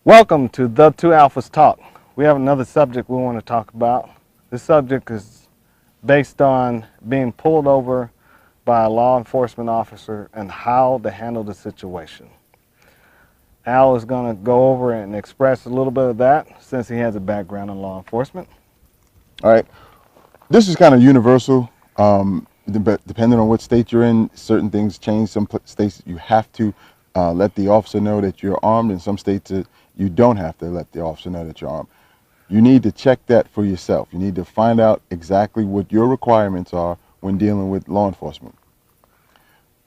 Welcome to the Two Alphas Talk. We have another subject we want to talk about. This subject is based on being pulled over by a law enforcement officer and how to handle the situation. Al is going to go over and express a little bit of that since he has a background in law enforcement. All right. This is kind of universal. Depending on what state you're in, certain things change. Some states you have to let the officer know that you're armed. In some states you don't have to let the officer know that you're armed. You need to check that for yourself. You need to find out exactly what your requirements are when dealing with law enforcement.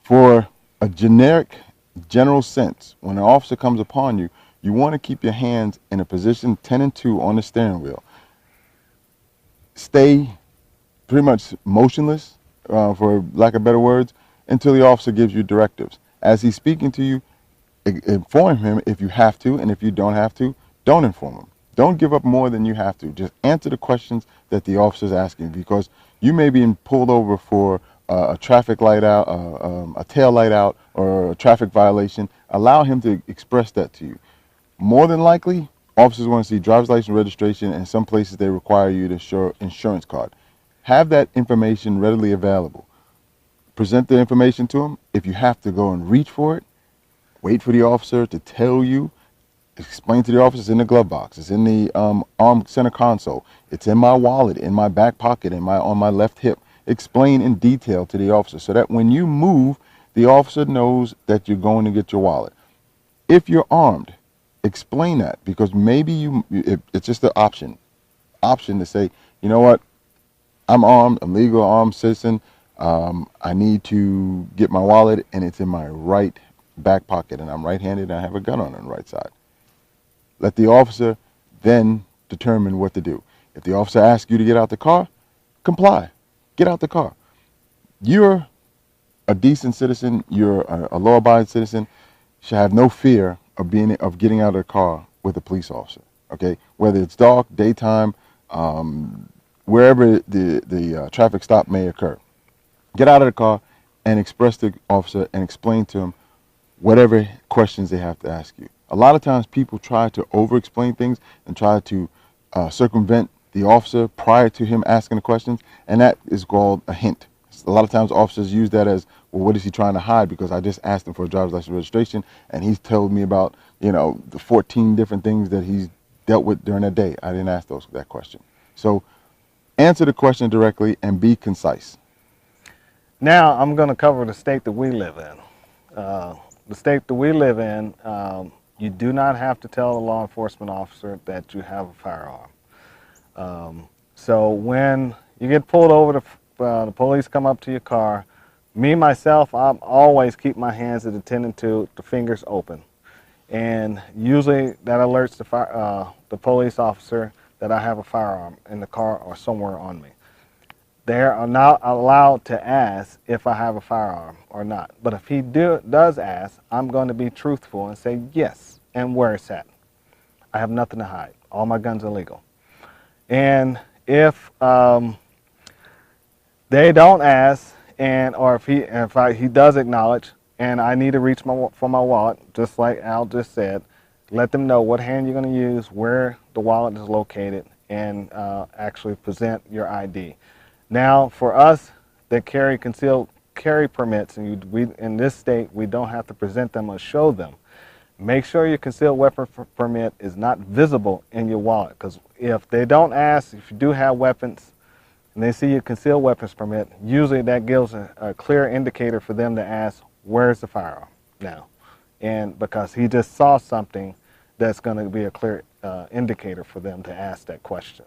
For a general sense, when an officer comes upon you, you want to keep your hands in a position 10 and 2 on the steering wheel. Stay pretty much motionless, for lack of better words, until the officer gives you directives. As he's speaking to you, inform him if you have to, and if you don't have to, don't inform him. Don't give up more than you have to. Just answer the questions that the officer's asking, because you may be pulled over for a traffic light out, a tail light out, or a traffic violation. Allow him to express that to you. More than likely, officers want to see driver's license, registration, and some places they require you to show insurance card. Have that information readily available. Present the information to him. If you have to go and reach for it, wait for the officer to tell you. Explain to the officer it's in the glove box. It's in the arm center console. It's in my wallet, in my back pocket, on my left hip. Explain in detail to the officer so that when you move, the officer knows that you're going to get your wallet. If you're armed, explain that, because maybe it's just an option to say, you know what, I'm armed, I'm legal armed citizen. I need to get my wallet, and it's in my right back pocket, and I'm right-handed, and I have a gun on the right side. Let the officer then determine what to do. If the officer asks you to get out the car, comply. Get out the car. You're a decent citizen. You're a law-abiding citizen. Should have no fear of getting out of the car with a police officer. Okay, whether it's dark, daytime, wherever the traffic stop may occur. Get out of the car and express to the officer and explain to him whatever questions they have to ask you. A lot of times people try to over-explain things and try to circumvent the officer prior to him asking the questions, and that is called a hint. A lot of times officers use that as, well, what is he trying to hide? Because I just asked him for a driver's license registration, and he's told me about, the 14 different things that he's dealt with during that day. I didn't ask that question. So answer the question directly and be concise. Now I'm going to cover the state that we live in. The state that we live in, you do not have to tell a law enforcement officer that you have a firearm. So when you get pulled over, the police come up to your car. Myself, I'm always keep my hands at the 10 and 2, the fingers open. And usually that alerts the police officer that I have a firearm in the car or somewhere on me. They are not allowed to ask if I have a firearm or not. But if he does ask, I'm going to be truthful and say yes, and where it's at. I have nothing to hide. All my guns are legal. And if they don't ask, or if he does acknowledge, and I need to reach for my wallet, just like Al just said, let them know what hand you're going to use, where the wallet is located, and actually present your ID. Now, for us that carry concealed carry permits, and in this state, we don't have to present them or show them. Make sure your concealed weapon permit is not visible in your wallet, because if they don't ask if you do have weapons and they see your concealed weapons permit, usually that gives a clear indicator for them to ask, where's the firearm now? And because he just saw something, that's going to be a clear indicator for them to ask that question.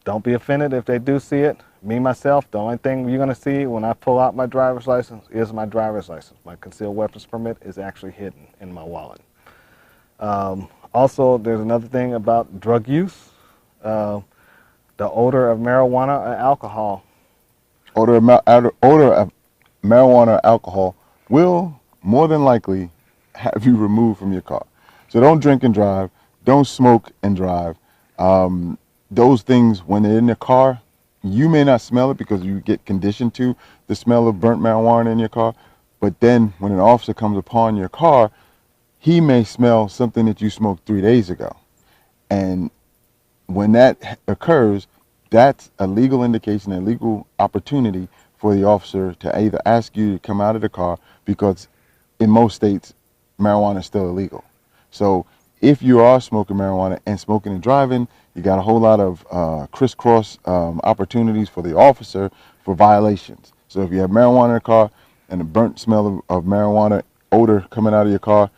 Don't be offended if they do see it. Myself, the only thing you're going to see when I pull out my driver's license is my driver's license. My concealed weapons permit is actually hidden in my wallet. Also, there's another thing about drug use. The odor of marijuana or alcohol. Odor of marijuana or alcohol will more than likely have you removed from your car. So don't drink and drive. Don't smoke and drive. Those things, when they're in the car, you may not smell it because you get conditioned to the smell of burnt marijuana in your car. But then when an officer comes upon your car, he may smell something that you smoked 3 days ago. And when that occurs, that's a legal indication, a legal opportunity for the officer to either ask you to come out of the car, because in most states, marijuana is still illegal. So if you are smoking marijuana and smoking and driving, you got a whole lot of crisscross opportunities for the officer for violations. So if you have marijuana in the car and the burnt smell of marijuana odor coming out of your car,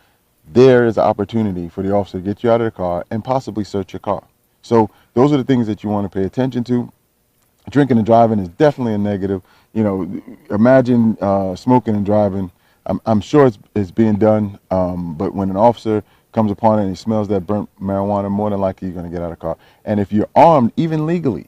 there is an opportunity for the officer to get you out of the car and possibly search your car. So those are the things that you want to pay attention to. Drinking and driving is definitely a negative. You know, imagine smoking and driving. I'm sure it's being done, but when an officer comes upon it and he smells that burnt marijuana, more than likely you're going to get out of the car. And if you're armed, even legally,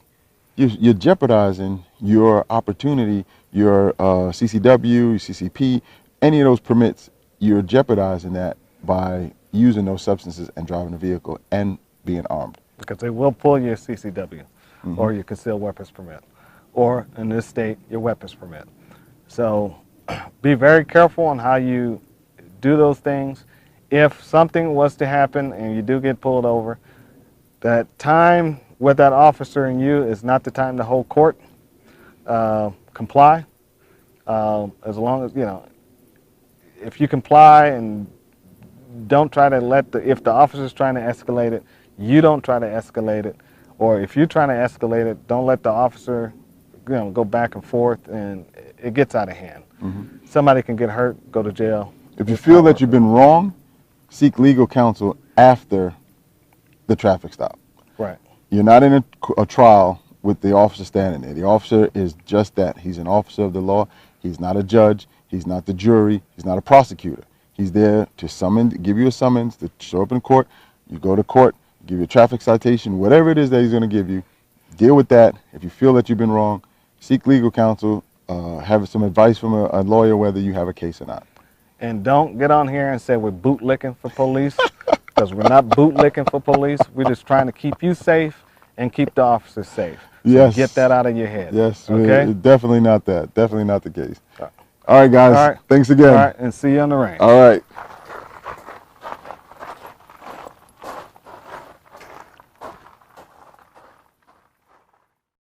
you're jeopardizing your opportunity, your CCW, your CCP, any of those permits. You're jeopardizing that by using those substances and driving a vehicle and being armed. Because they will pull your CCW or your concealed weapons permit, or in this state, your weapons permit. So be very careful on how you do those things. If something was to happen and you do get pulled over, that time with that officer and you is not the time to hold court. Comply. As long as, you know, if you comply and don't try to if the officer's trying to escalate it, you don't try to escalate it. Or if you're trying to escalate it, don't let the officer, you know, go back and forth and it gets out of hand. Somebody can get hurt, go to jail. If you feel that you've been wrong, seek legal counsel after the traffic stop. Right. You're not in a trial with the officer standing there. The officer is just that. He's an officer of the law. He's not a judge. He's not the jury. He's not a prosecutor. He's there to give you a summons, to show up in court. You go to court, give you a traffic citation, whatever it is that he's going to give you. Deal with that. If you feel that you've been wrong, seek legal counsel. Have some advice from a lawyer whether you have a case or not. And don't get on here and say we're bootlicking for police, because we're not bootlicking for police. We're just trying to keep you safe and keep the officers safe. So Yes. get that out of your head. Yes, Okay? definitely not that. Definitely not the case. All right, guys. All right. Thanks again. All right, and see you on the range. All right.